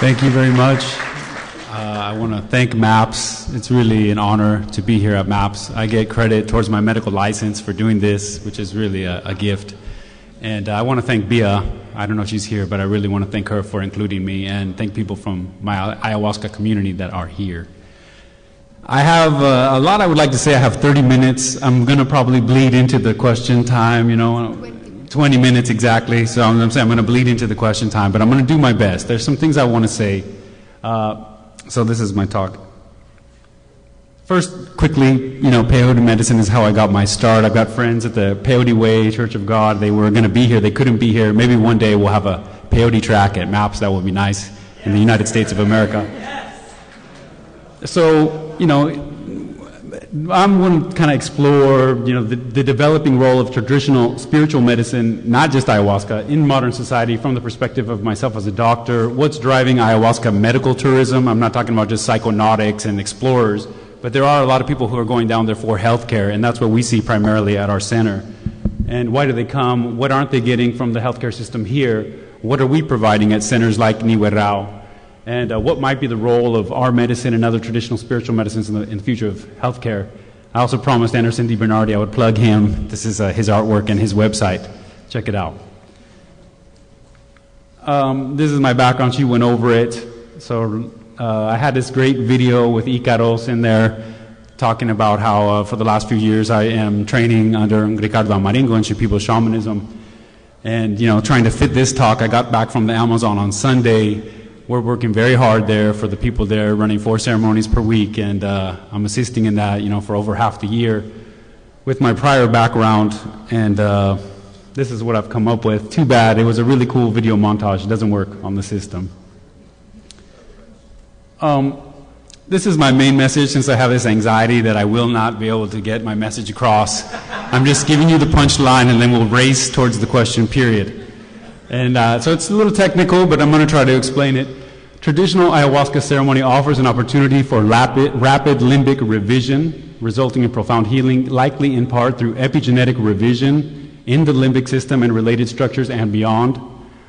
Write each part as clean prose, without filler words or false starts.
Thank you very much. I want to thank MAPS. It's really an honor to be here at MAPS. I get credit towards my medical license for doing this, which is really a gift. And I want to thank Bia. I don't know if she's here, but I really want to thank her for including me and thank people from my ayahuasca community that are here. I have a lot I would like to say. I have 30 minutes. I'm going to probably bleed into the question time, 20 minutes exactly. So I'm going to bleed into the question time, but I'm going to do my best. There's some things I want to say. So this is my talk. First, quickly, peyote medicine is how I got my start. I've got friends at the Peyote Way Church of God. They were going to be here. They couldn't be here. Maybe one day we'll have a peyote track at MAPS. That would be nice in the United States of America. So, I'm going to kind of explore, the developing role of traditional spiritual medicine, not just ayahuasca, in modern society from the perspective of myself as a doctor. What's driving ayahuasca medical tourism? I'm not talking about just psychonautics and explorers, but there are a lot of people who are going down there for healthcare, and that's what we see primarily at our center. And why do they come? What aren't they getting from the healthcare system here? What are we providing at centers like Niwerao? And what might be the role of our medicine and other traditional spiritual medicines in the future of healthcare? I also promised Anderson DiBernardi I would plug him. This is his artwork and his website. Check it out. This is my background. She went over it. So I had this great video with Icaros in there talking about how for the last few years I am training under Ricardo Amaringo in Shipibo Shamanism. And, trying to fit this talk, I got back from the Amazon on Sunday. We're working very hard there for the people there, running 4 ceremonies per week, and I'm assisting in that, for over half the year with my prior background, and this is what I've come up with. Too bad, it was a really cool video montage. It doesn't work on the system. This is my main message, since I have this anxiety that I will not be able to get my message across. I'm just giving you the punchline, and then we'll race towards the question period. And so it's a little technical, but I'm going to try to explain it. Traditional ayahuasca ceremony offers an opportunity for rapid limbic revision, resulting in profound healing, likely in part through epigenetic revision in the limbic system and related structures and beyond.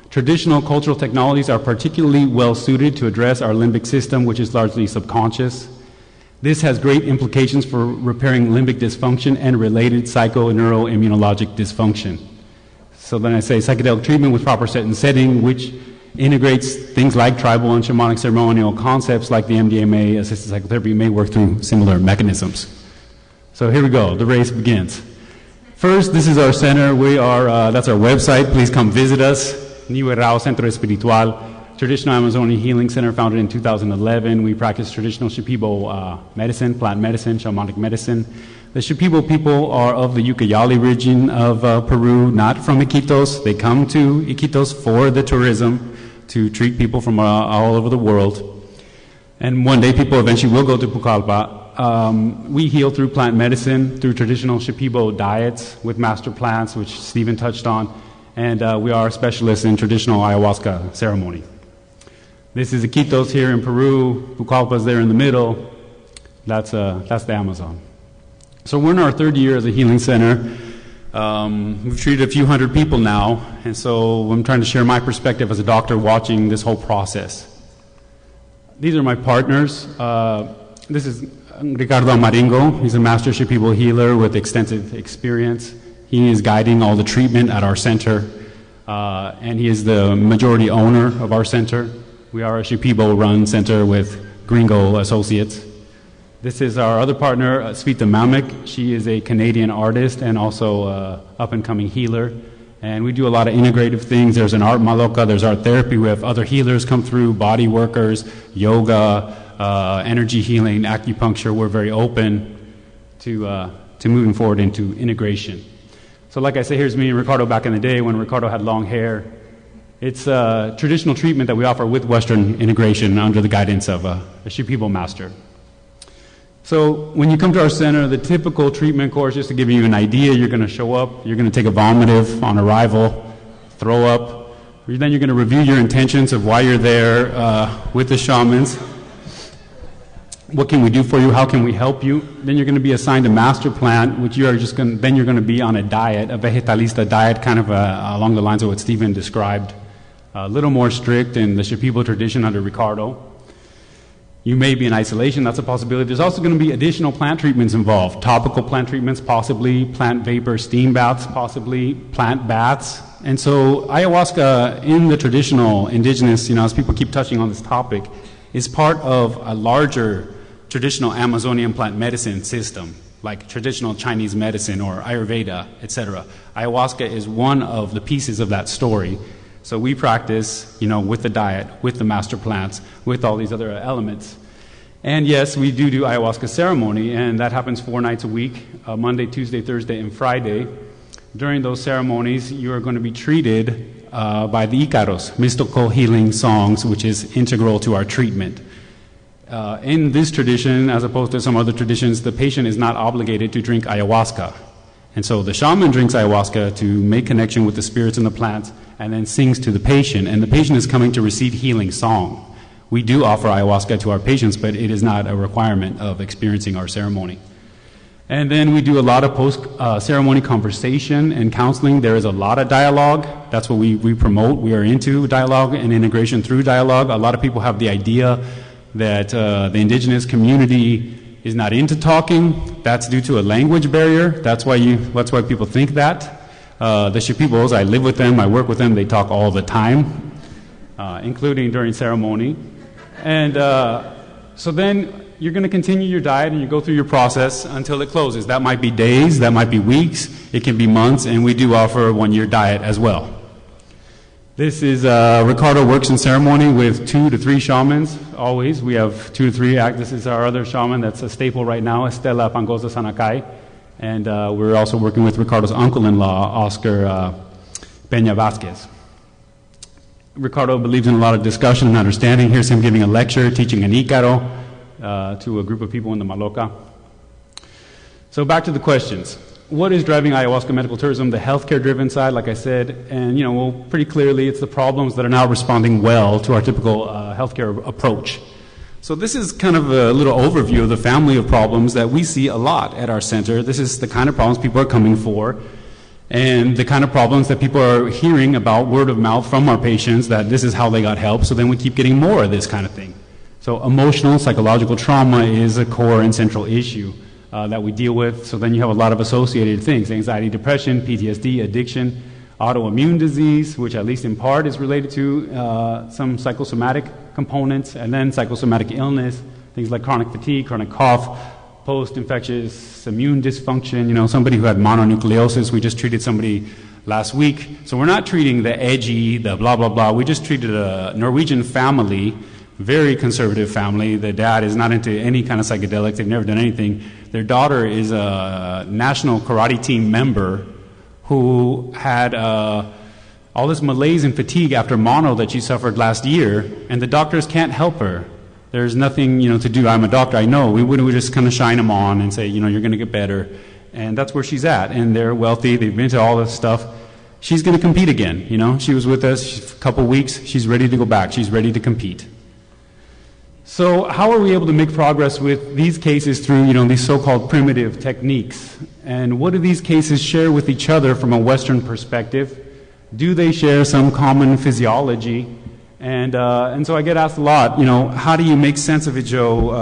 Traditional cultural technologies are particularly well suited to address our limbic system, which is largely subconscious. This has great implications for repairing limbic dysfunction and related psychoneuroimmunologic dysfunction. So then I say psychedelic treatment with proper set and setting, which integrates things like tribal and shamanic ceremonial concepts like the MDMA assisted psychotherapy may work through similar mechanisms. So here we go, the race begins. First, this is our center. We are, that's our website. Please come visit us. Niwerao Centro Espiritual, traditional Amazonian healing center founded in 2011. We practice traditional Shipibo medicine, plant medicine, shamanic medicine. The Shipibo people are of the Ucayali region of Peru, not from Iquitos. They come to Iquitos for the tourism to treat people from all over the world. And one day people eventually will go to Pucallpa. We heal through plant medicine, through traditional Shipibo diets with master plants, which Stephen touched on. And we are specialists in traditional ayahuasca ceremony. This is Iquitos here in Peru. Pucallpa is there in the middle. That's the Amazon. So we're in our 3rd year as a healing center. We've treated a few hundred people now, and so I'm trying to share my perspective as a doctor watching this whole process. These are my partners. This is Ricardo Amaringo. He's a master Shipibo healer with extensive experience. He is guiding all the treatment at our center, and he is the majority owner of our center. We are a Shipibo-run center with Gringo Associates. This is our other partner, Sveta Mamek. She is a Canadian artist and also up-and-coming healer. And we do a lot of integrative things. There's an art maloka, there's art therapy. We have other healers come through, body workers, yoga, energy healing, acupuncture. We're very open to moving forward into integration. So like I say, here's me and Ricardo back in the day when Ricardo had long hair. It's a traditional treatment that we offer with Western integration under the guidance of a Shipibo master. So when you come to our center, the typical treatment course, just to give you an idea, you're going to show up, you're going to take a vomitive on arrival, throw up, then you're going to review your intentions of why you're there with the shamans. What can we do for you? How can we help you? Then you're going to be assigned a master plan, which you are just going. Then you're going to be on a diet, a vegetalista diet, kind of along the lines of what Stephen described. a little more strict in the Shipibo tradition under Ricardo. You may be in isolation, that's a possibility. There's also going to be additional plant treatments involved. Topical plant treatments, possibly. Plant vapor steam baths, possibly. Plant baths. And so ayahuasca in the traditional indigenous, as people keep touching on this topic, is part of a larger traditional Amazonian plant medicine system, like traditional Chinese medicine or Ayurveda, etc. Ayahuasca is one of the pieces of that story. So we practice, with the diet, with the master plants, with all these other elements. And yes, we do ayahuasca ceremony, and that happens 4 nights a week, Monday, Tuesday, Thursday, and Friday. During those ceremonies, you are going to be treated by the Icaros, mystical healing songs, which is integral to our treatment. In this tradition, as opposed to some other traditions, the patient is not obligated to drink ayahuasca. And so the shaman drinks ayahuasca to make connection with the spirits and the plants, and then sings to the patient, and the patient is coming to receive healing song. We do offer ayahuasca to our patients, but it is not a requirement of experiencing our ceremony. And then we do a lot of post-ceremony conversation and counseling. There is a lot of dialogue. That's what we promote. We are into dialogue and integration through dialogue. A lot of people have the idea that the indigenous community is not into talking. That's due to a language barrier. That's why people think that. The Shipibos, I live with them, I work with them, they talk all the time, including during ceremony. And so then you're going to continue your diet and you go through your process until it closes. That might be days, that might be weeks, it can be months, and we do offer a 1-year diet as well. This is Ricardo works in ceremony with 2 to 3 shamans, always. We have 2 to 3. This is our other shaman that's a staple right now, Estela Pangosa Sanakai. And we're also working with Ricardo's uncle-in-law, Oscar Peña Vasquez. Ricardo believes in a lot of discussion and understanding. Here's him giving a lecture, teaching an Ícaro to a group of people in the Maloca. So back to the questions. What is driving ayahuasca medical tourism? The healthcare-driven side, like I said, and pretty clearly it's the problems that are now responding well to our typical healthcare approach. So this is kind of a little overview of the family of problems that we see a lot at our center. This is the kind of problems people are coming for, and the kind of problems that people are hearing about word of mouth from our patients, that this is how they got help, so then we keep getting more of this kind of thing. So emotional, psychological trauma is a core and central issue that we deal with. So then you have a lot of associated things: anxiety, depression, PTSD, addiction, autoimmune disease, which at least in part is related to some psychosomatic components, and then psychosomatic illness, things like chronic fatigue, chronic cough, post-infectious immune dysfunction, somebody who had mononucleosis. We just treated somebody last week. So we're not treating the edgy, the blah, blah, blah. We just treated a Norwegian family, very conservative family. The dad is not into any kind of psychedelics. They've never done anything. Their daughter is a national karate team member who had all this malaise and fatigue after mono that she suffered last year, and the doctors can't help her. There's nothing, to do. I'm a doctor, I know. We just kind of shine them on and say, you're going to get better. And that's where she's at. And they're wealthy. They've been to all this stuff. She's going to compete again. She was with us a couple weeks. She's ready to go back. She's ready to compete. So how are we able to make progress with these cases through, these so-called primitive techniques? And what do these cases share with each other from a Western perspective? Do they share some common physiology? And so I get asked a lot, how do you make sense of it, Joe,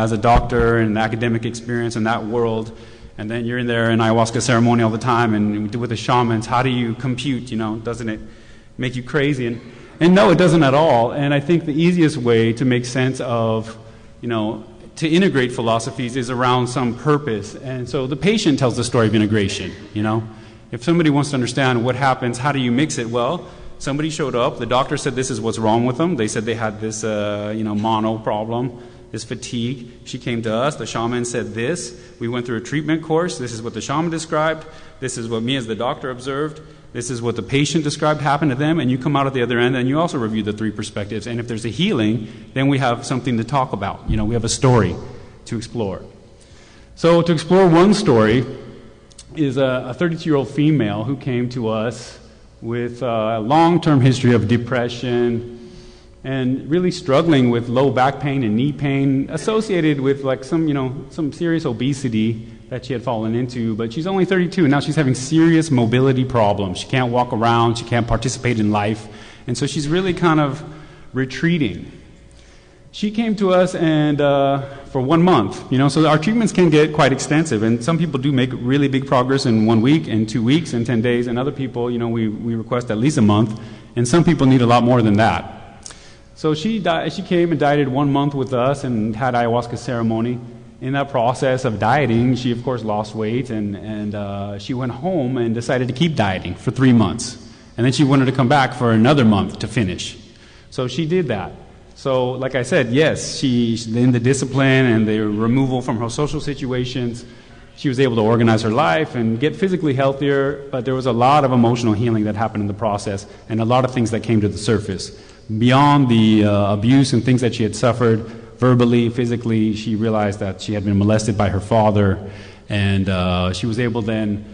as a doctor and academic experience in that world? And then you're in there in ayahuasca ceremony all the time and with the shamans. How do you compute, doesn't it make you crazy? And no, it doesn't at all. And I think the easiest way to make sense of, to integrate philosophies is around some purpose. And so the patient tells the story of integration, If somebody wants to understand what happens, how do you mix it? Well, somebody showed up. The doctor said this is what's wrong with them. They said they had this, mono problem, this fatigue. She came to us. The shaman said this. We went through a treatment course. This is what the shaman described. This is what me as the doctor observed. This is what the patient described happened to them. And you come out at the other end and you also review the 3 perspectives. And if there's a healing, then we have something to talk about. We have a story to explore. So to explore one story is a 32-year-old female who came to us with a long-term history of depression and really struggling with low back pain and knee pain associated with some serious obesity that she had fallen into. But she's only 32, and now she's having serious mobility problems. She can't walk around, she can't participate in life, And so she's really kind of retreating. She came to us and for 1 month, so our treatments can get quite extensive, and some people do make really big progress in 1 week, in 2 weeks, in 10 days, and other people, we request at least a month, and some people need a lot more than that. So she came and dieted 1 month with us and had ayahuasca ceremony. In that process of dieting, she of course lost weight, and she went home and decided to keep dieting for 3 months, and then she wanted to come back for another month to finish. So she did that. So, like I said, yes, in the discipline and the removal from her social situations, she was able to organize her life and get physically healthier, but there was a lot of emotional healing that happened in the process and a lot of things that came to the surface. Beyond the abuse and things that she had suffered, verbally, physically, she realized that she had been molested by her father, and she was able then,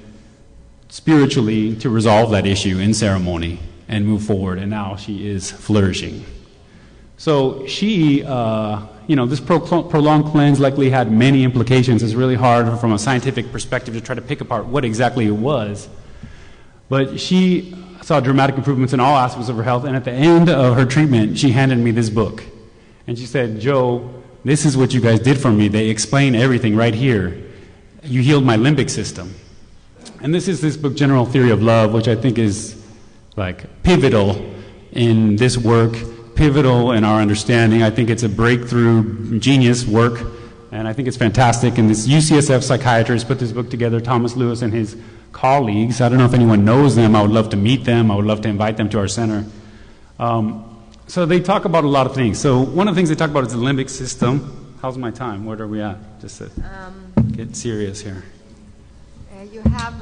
spiritually, to resolve that issue in ceremony and move forward, and now she is flourishing. So she, this prolonged cleanse likely had many implications. It's really hard from a scientific perspective to try to pick apart what exactly it was. But she saw dramatic improvements in all aspects of her health, and at the end of her treatment, she handed me this book. And she said, "Joe, this is what you guys did for me. They explain everything right here. You healed my limbic system." And this is this book, General Theory of Love, which I think is pivotal in this work, pivotal in our understanding. I think it's a breakthrough, genius work, and I think it's fantastic. And this UCSF psychiatrist put this book together, Thomas Lewis and his colleagues. I don't know if anyone knows them. I would love to meet them. I would love to invite them to our center. So they talk about a lot of things. So one of the things they talk about is the limbic system. How's my time? Where are we at? Just to get serious here. You have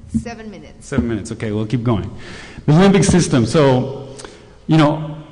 7 minutes. 7 minutes. Okay, we'll keep going. The limbic system. So,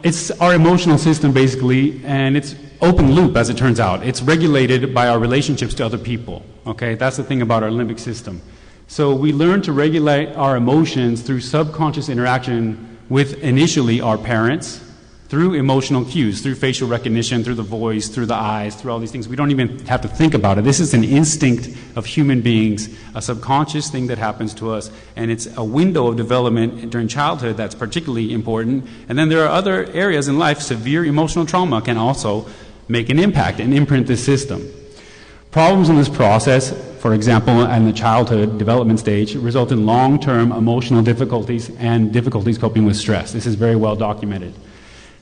it's our emotional system basically, and it's open loop as it turns out. It's regulated by our relationships to other people. Okay, that's the thing about our limbic system. So we learn to regulate our emotions through subconscious interaction with initially our parents, through emotional cues, through facial recognition, through the voice, through the eyes, through all these things. We don't even have to think about it. This is an instinct of human beings, a subconscious thing that happens to us, and it's a window of development during childhood that's particularly important. And then there are other areas in life. Severe emotional trauma can also make an impact and imprint this system. Problems in this process, for example, in the childhood development stage, result in long-term emotional difficulties and difficulties coping with stress. This is very well documented.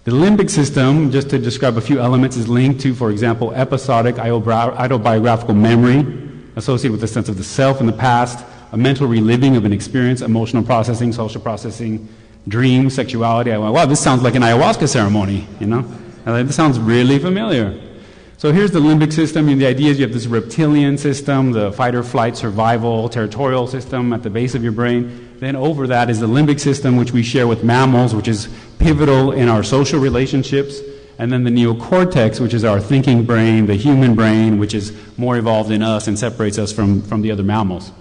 The limbic system, just to describe a few elements, is linked to, for example, episodic autobiographical memory associated with a sense of the self in the past, a mental reliving of an experience, emotional processing, social processing, dreams, sexuality. I went, wow, this sounds like an ayahuasca ceremony, This sounds really familiar. So here's the limbic system. The idea is you have this reptilian system, the fight or flight survival territorial system at the base of your brain. Then over that is the limbic system, which we share with mammals, which is pivotal in our social relationships. And then the neocortex, which is our thinking brain, the human brain, which is more evolved in us and separates us from the other mammals.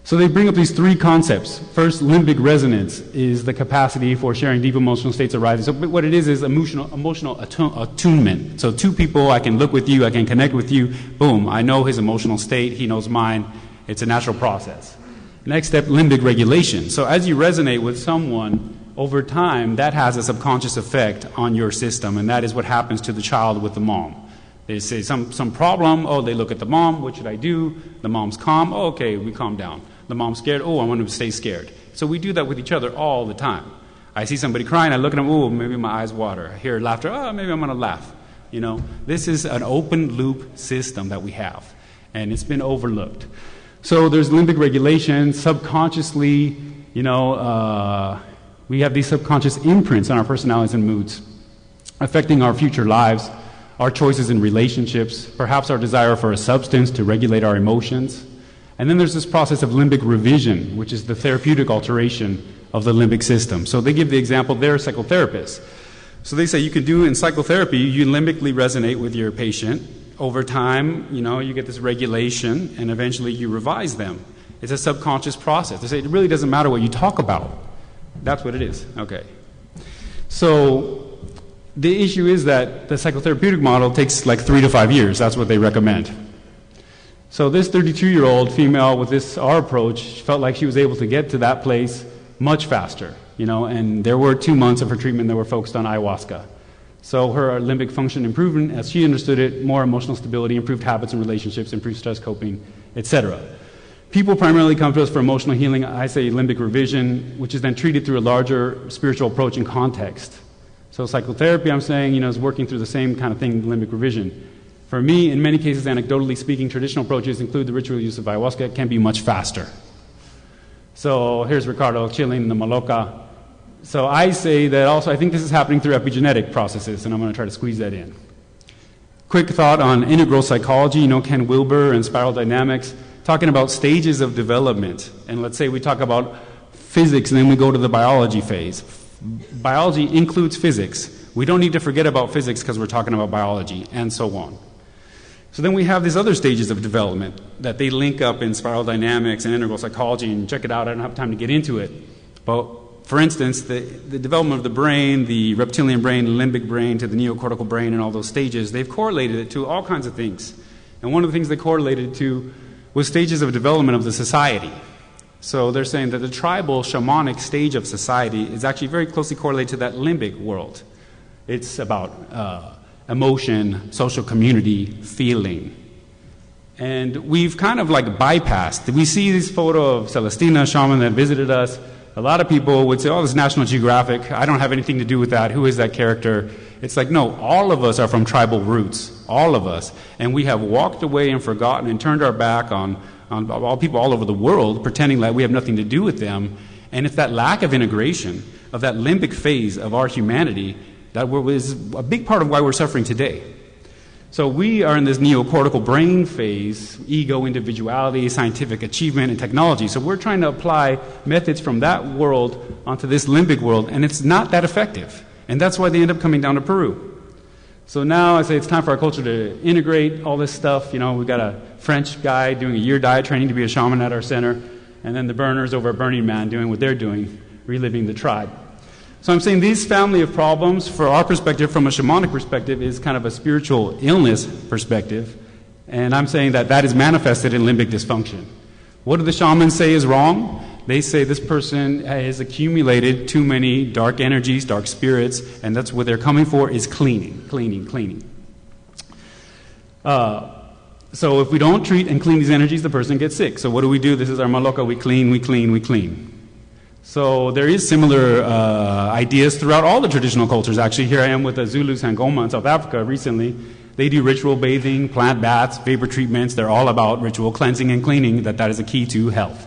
So they bring up these three concepts. First, limbic resonance is the capacity for sharing deep emotional states arising. So what it is emotional attunement. So two people, I can look with you, I can connect with you, boom, I know his emotional state, he knows mine. It's a natural process. Next step, limbic regulation. So as you resonate with someone, over time, that has a subconscious effect on your system, and that is what happens to the child with the mom. They say some problem, they look at the mom, what should I do? The mom's calm, okay, we calm down. The mom's scared, I want to stay scared. So we do that with each other all the time. I see somebody crying, I look at them, maybe my eyes water. I hear laughter, maybe I'm going to laugh. This is an open loop system that we have, and it's been overlooked. So there's limbic regulation, subconsciously, we have these subconscious imprints on our personalities and moods, affecting our future lives, our choices in relationships, perhaps our desire for a substance to regulate our emotions. And then there's this process of limbic revision, which is the therapeutic alteration of the limbic system. So they give the example, they're psychotherapists. So they say you can do in psychotherapy, you limbically resonate with your patient. Over time, you get this regulation, and eventually you revise them. It's a subconscious process. They say it really doesn't matter what you talk about. That's what it is. Okay. So the issue is that the psychotherapeutic model takes 3 to 5 years. That's what they recommend. So this 32-year-old female with our approach felt like she was able to get to that place much faster, and there were 2 months of her treatment that were focused on ayahuasca. So her limbic function improvement, as she understood it, more emotional stability, improved habits and relationships, improved stress coping, etc. People primarily come to us for emotional healing. I say limbic revision, which is then treated through a larger spiritual approach and context. So psychotherapy, I'm saying, is working through the same kind of thing, limbic revision. For me, in many cases, anecdotally speaking, traditional approaches include the ritual use of ayahuasca. It can be much faster. So here's Ricardo chilling in the Maloca. So I say that also, I think this is happening through epigenetic processes, and I'm going to try to squeeze that in. Quick thought on integral psychology, Ken Wilber and spiral dynamics, talking about stages of development. And let's say we talk about physics, and then we go to the biology phase. Biology includes physics. We don't need to forget about physics because we're talking about biology, and so on. So then we have these other stages of development that they link up in spiral dynamics and integral psychology, and check it out. I don't have time to get into it. But for instance, the development of the brain, the reptilian brain, the limbic brain, to the neocortical brain, and all those stages, they've correlated it to all kinds of things. And one of the things they correlated to was stages of development of the society. So they're saying that the tribal shamanic stage of society is actually very closely correlated to that limbic world. It's about emotion, social community, feeling. And we've kind of bypassed. We see this photo of Celestina, a shaman that visited us. A lot of people would say, this is National Geographic. I don't have anything to do with that. Who is that character? It's no, all of us are from tribal roots. All of us. And we have walked away and forgotten and turned our back on all people all over the world, pretending like we have nothing to do with them. And it's that lack of integration of that limbic phase of our humanity that is a big part of why we're suffering today. So we are in this neocortical brain phase, ego, individuality, scientific achievement, and technology. So we're trying to apply methods from that world onto this limbic world, and it's not that effective. And that's why they end up coming down to Peru. So now I say it's time for our culture to integrate all this stuff. We've got a French guy doing a year diet training to be a shaman at our center, and then the burners over at Burning Man doing what they're doing, reliving the tribe. So I'm saying these family of problems, for our perspective, from a shamanic perspective, is kind of a spiritual illness perspective. And I'm saying that is manifested in limbic dysfunction. What do the shamans say is wrong? They say this person has accumulated too many dark energies, dark spirits, and that's what they're coming for is cleaning. So if we don't treat and clean these energies, the person gets sick. So what do? This is our maloka. We clean. So there is similar ideas throughout all the traditional cultures. Actually, here I am with the Zulu Sangoma in South Africa recently. They do ritual bathing, plant baths, vapor treatments. They're all about ritual cleansing and cleaning, that is a key to health.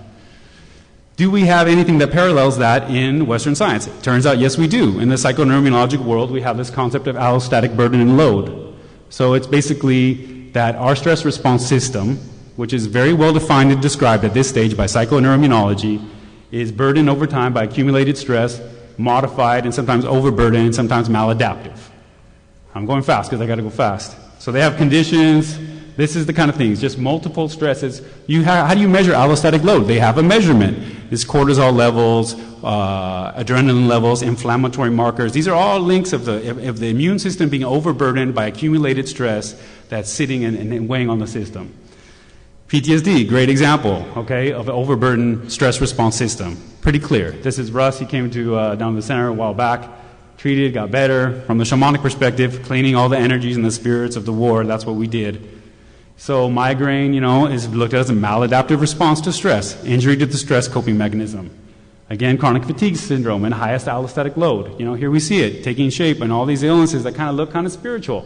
Do we have anything that parallels that in Western science? It turns out, yes, we do. In the psychoneuroimmunologic world, we have this concept of allostatic burden and load. So it's basically that our stress response system, which is very well defined and described at this stage by psychoneuroimmunology, is burdened over time by accumulated stress, modified and sometimes overburdened and sometimes maladaptive. I'm going fast because I got to go fast. So they have conditions. This is the kind of things, just multiple stresses. How do you measure allostatic load? They have a measurement. It's cortisol levels, adrenaline levels, inflammatory markers. These are all links of the immune system being overburdened by accumulated stress that's sitting and weighing on the system. PTSD, great example, okay, of an overburdened stress response system. Pretty clear. This is Russ. He came to down to the center a while back, treated, got better. From the shamanic perspective, cleaning all the energies and the spirits of the war, that's what we did. So migraine, is looked at as a maladaptive response to stress, injury to the stress coping mechanism. Again, chronic fatigue syndrome and highest allostatic load. Here we see it taking shape and all these illnesses that kind of look kind of spiritual.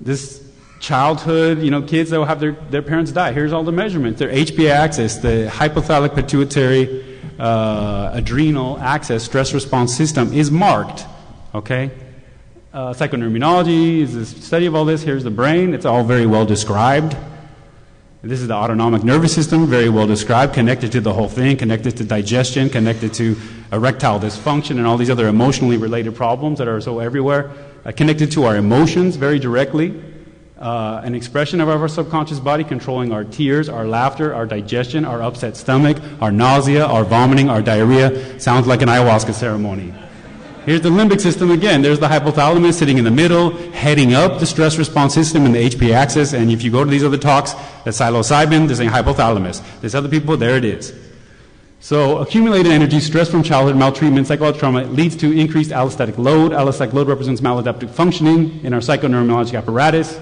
This childhood, kids that will have their parents die. Here's all the measurements. Their HPA axis, the hypothalamic pituitary adrenal axis stress response system is marked. Okay? Psychoneuroimmunology is the study of all this. Here's the brain. It's all very well described. This is the autonomic nervous system, very well described, connected to the whole thing, connected to digestion, connected to erectile dysfunction and all these other emotionally related problems that are so everywhere, connected to our emotions very directly. An expression of our subconscious body controlling our tears, our laughter, our digestion, our upset stomach, our nausea, our vomiting, our diarrhea. Sounds like an ayahuasca ceremony. Here's the limbic system again. There's the hypothalamus sitting in the middle, heading up the stress response system in the HPA axis. And if you go to these other talks, the psilocybin, they're saying hypothalamus. There's other people, there it is. So accumulated energy, stress from childhood, maltreatment, psychological trauma leads to increased allostatic load. Allostatic load represents maladaptive functioning in our psychoneurologic apparatus,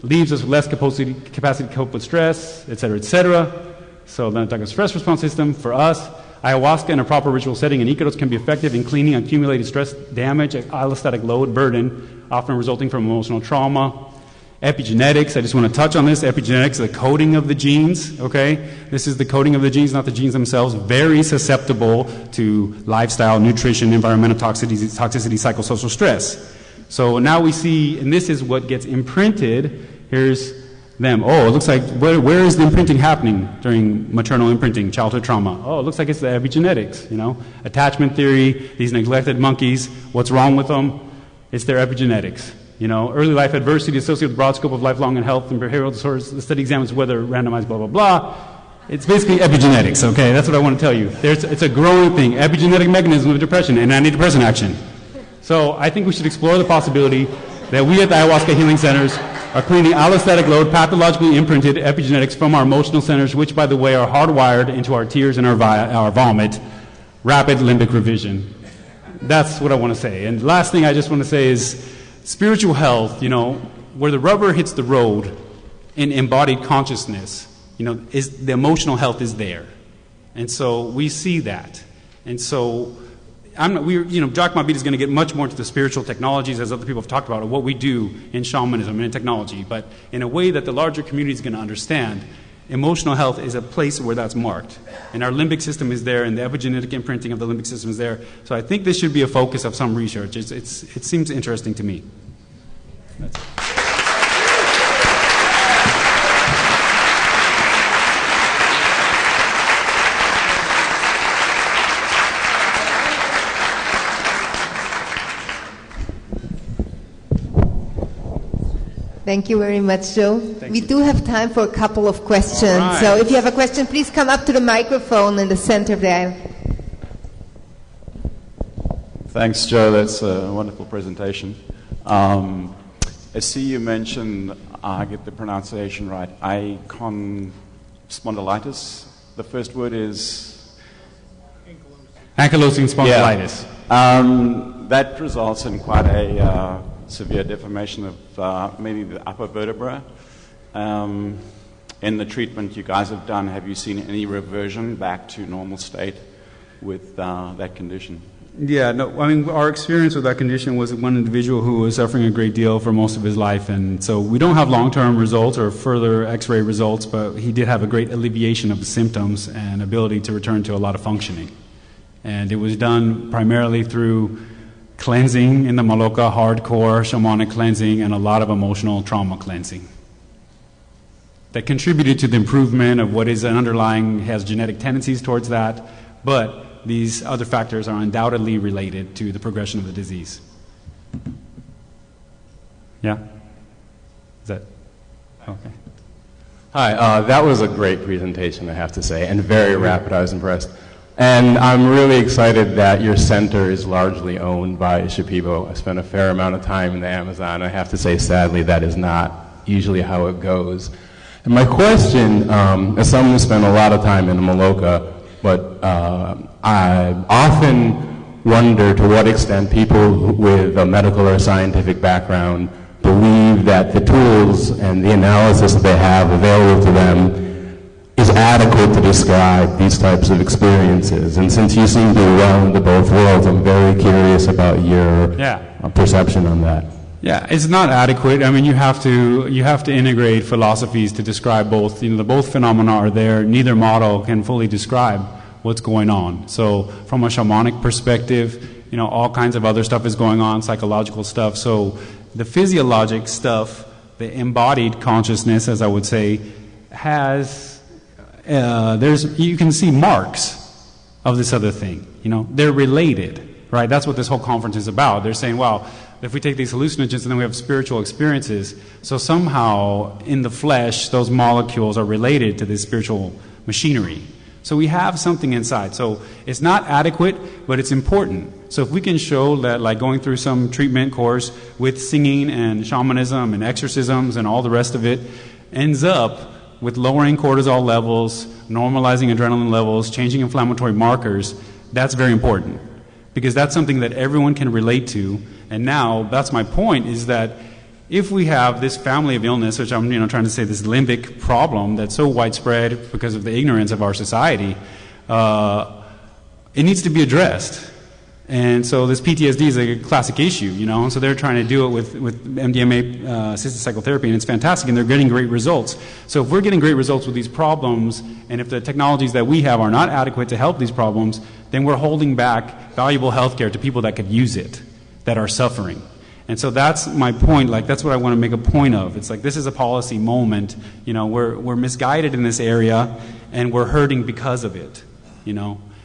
leaves us with less capacity to cope with stress, et cetera, et cetera. So then it's like a stress response system for us. Ayahuasca in a proper ritual setting and icaros can be effective in cleaning accumulated stress damage, allostatic load burden, often resulting from emotional trauma. Epigenetics, I just want to touch on this. Epigenetics, the coding of the genes, okay? This is the coding of the genes, not the genes themselves. Very susceptible to lifestyle, nutrition, environmental toxicity, psychosocial stress. So now we see, and this is what gets imprinted. Here's them. Oh, it looks like, where is the imprinting happening during maternal imprinting, childhood trauma? Oh, it looks like it's the epigenetics, you know? Attachment theory, these neglected monkeys, what's wrong with them? It's their epigenetics. You know, early life adversity associated with broad scope of lifelong and health and behavioral disorders. The study examines whether randomized blah, blah, blah. It's basically epigenetics, okay? That's what I want to tell you. It's a growing thing, epigenetic mechanism of depression and antidepressant action. So I think we should explore the possibility that we at the Ayahuasca Healing Centers are cleaning allostatic load, pathologically imprinted epigenetics from our emotional centers, which, by the way, are hardwired into our tears and our vomit, rapid limbic revision. That's what I want to say. And the last thing I just want to say is spiritual health, you know, where the rubber hits the road in embodied consciousness, you know, is the emotional health is there. And so we see that. And so Jack Mabit is going to get much more into the spiritual technologies, as other people have talked about, of what we do in shamanism and in technology, but in a way that the larger community is going to understand. Emotional health is a place where that's marked. And our limbic system is there, and the epigenetic imprinting of the limbic system is there. So I think this should be a focus of some research. It seems interesting to me. That's it. Thank you very much, Joe. We do have time for a couple of questions. Right. So if you have a question, please come up to the microphone in the center of the aisle. Thanks, Joe. That's a wonderful presentation. I see you mentioned, I get the pronunciation right, icon spondylitis. The first word is? Ankylosing spondylitis. Yeah. That results in quite a severe deformation of maybe the upper vertebra. In the treatment you guys have done, have you seen any reversion back to normal state with that condition? Yeah, no, I mean, our experience with that condition was one individual who was suffering a great deal for most of his life, and so we don't have long-term results or further x-ray results, but he did have a great alleviation of the symptoms and ability to return to a lot of functioning. And it was done primarily through cleansing in the Maloka, hardcore shamanic cleansing, and a lot of emotional trauma cleansing that contributed to the improvement of what is an underlying, has genetic tendencies towards that, but these other factors are undoubtedly related to the progression of the disease. Yeah? Is that okay? Hi, that was a great presentation, I have to say, and very rapid. I was impressed. And I'm really excited that your center is largely owned by Shipibo. I spent a fair amount of time in the Amazon. I have to say, sadly, that is not usually how it goes. And my question, as someone who spent a lot of time in Maloka, but I often wonder to what extent people with a medical or scientific background believe that the tools and the analysis that they have available to them is adequate to describe these types of experiences. And since you seem to be well into both worlds, I'm very curious about your perception on that. Yeah, it's not adequate. I mean, you have to integrate philosophies to describe both. You know, the both phenomena are there. Neither model can fully describe what's going on. So, from a shamanic perspective, you know, all kinds of other stuff is going on, psychological stuff. So, the physiologic stuff, the embodied consciousness, as I would say, has you can see marks of this other thing. You know, they're related, right? That's what this whole conference is about. They're saying, well, if we take these hallucinogens and then we have spiritual experiences, so somehow in the flesh, those molecules are related to this spiritual machinery. So we have something inside. So it's not adequate, but it's important. So if we can show that, like going through some treatment course with singing and shamanism and exorcisms and all the rest of it, ends up with lowering cortisol levels, normalizing adrenaline levels, changing inflammatory markers, that's very important. Because that's something that everyone can relate to. And now, that's my point, is that if we have this family of illness, which I'm trying to say this limbic problem that's so widespread because of the ignorance of our society, it needs to be addressed. And so this PTSD is a classic issue, so they're trying to do it with MDMA assisted psychotherapy, and it's fantastic, and they're getting great results. So if we're getting great results with these problems, and if the technologies that we have are not adequate to help these problems, then we're holding back valuable health care to people that could use it, that are suffering. And so that's my point, that's what I want to make a point of. It's like this is a policy moment, we're misguided in this area, and we're hurting because of it,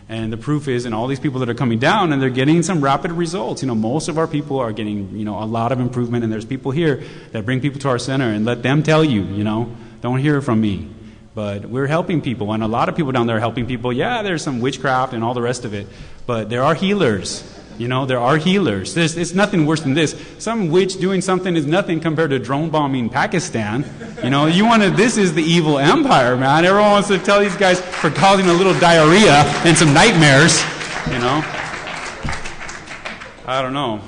And the proof is, and all these people that are coming down, and they're getting some rapid results. Most of our people are getting, a lot of improvement, and there's people here that bring people to our center and let them tell you, don't hear it from me. But we're helping people, and a lot of people down there are helping people. Yeah, there's some witchcraft and all the rest of it, but there are healers. There are healers. It's nothing worse than this. Some witch doing something is nothing compared to drone bombing Pakistan. This is the evil empire, man. Everyone wants to tell these guys for causing a little diarrhea and some nightmares, I don't know.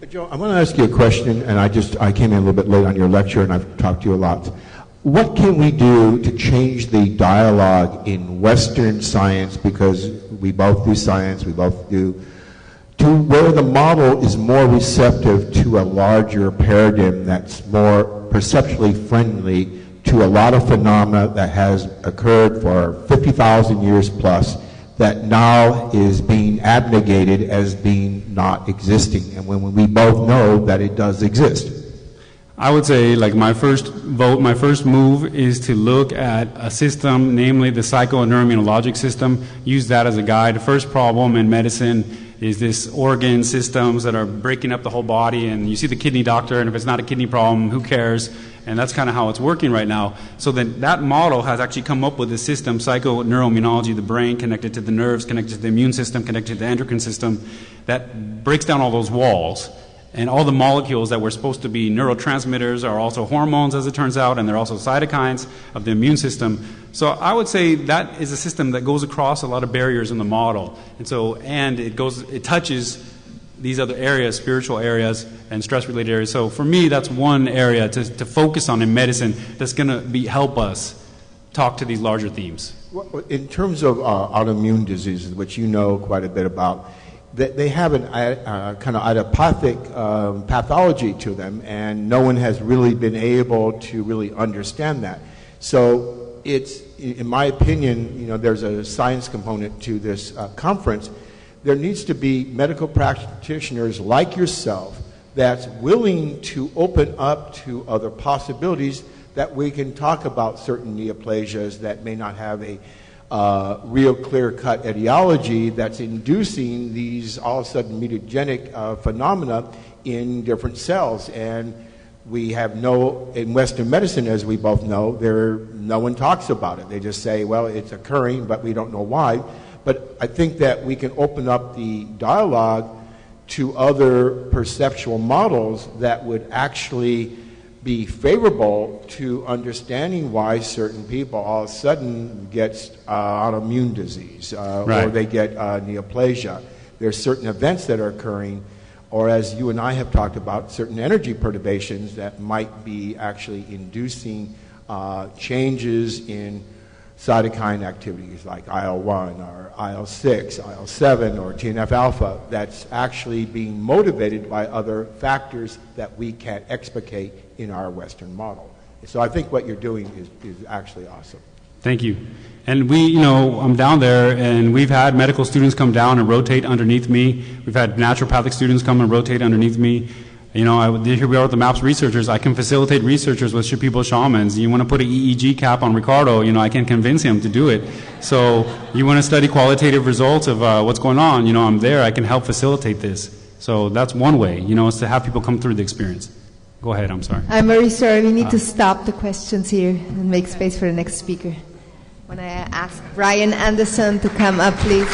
Joe, I want to ask you a question, and I came in a little bit late on your lecture, and I've talked to you a lot. What can we do to change the dialogue in Western science, because we both do science, we both do, to where the model is more receptive to a larger paradigm that's more perceptually friendly to a lot of phenomena that has occurred for 50,000 years plus that now is being abnegated as being not existing, and when we both know that it does exist? I would say, my first move is to look at a system, namely the psycho and neuroimmunologic system, use that as a guide. The first problem in medicine is this organ systems that are breaking up the whole body, and you see the kidney doctor, and if it's not a kidney problem, who cares? And that's kind of how it's working right now. So then that model has actually come up with a system, psycho neuroimmunology, the brain connected to the nerves, connected to the immune system, connected to the endocrine system, that breaks down all those walls. And all the molecules that were supposed to be neurotransmitters are also hormones, as it turns out, and they're also cytokines of the immune system. So I would say that is a system that goes across a lot of barriers in the model. And it touches these other areas, spiritual areas and stress-related areas. So for me, that's one area to focus on in medicine that's going to help us talk to these larger themes. In terms of autoimmune diseases, which you know quite a bit about, they have an kind of idiopathic pathology to them, and no one has really been able to really understand that. So it's, in my opinion, there's a science component to this conference. There needs to be medical practitioners like yourself that's willing to open up to other possibilities, that we can talk about certain neoplasias that may not have a real clear-cut etiology that's inducing these all of a sudden mutagenic phenomena in different cells. And we have in Western medicine, as we both know, no one talks about it. They just say, well, it's occurring, but we don't know why. But I think that we can open up the dialogue to other perceptual models that would actually be favorable to understanding why certain people all of a sudden get autoimmune disease or they get neoplasia. There's certain events that are occurring, or as you and I have talked about, certain energy perturbations that might be actually inducing changes in cytokine activities like IL-1 or IL-6, IL-7 or TNF-alpha that's actually being motivated by other factors that we can't explicate in our Western model. So I think what you're doing is actually awesome. Thank you. And I'm down there, and we've had medical students come down and rotate underneath me. We've had naturopathic students come and rotate underneath me. Here we are with the MAPS researchers. I can facilitate researchers with Shipibo shamans. You want to put an EEG cap on Ricardo, I can convince him to do it. So you want to study qualitative results of what's going on, I'm there. I can help facilitate this. So that's one way, is to have people come through the experience. Go ahead, I'm sorry. I'm very sorry. We need to stop the questions here and make space for the next speaker. When I ask Brian Anderson to come up, please.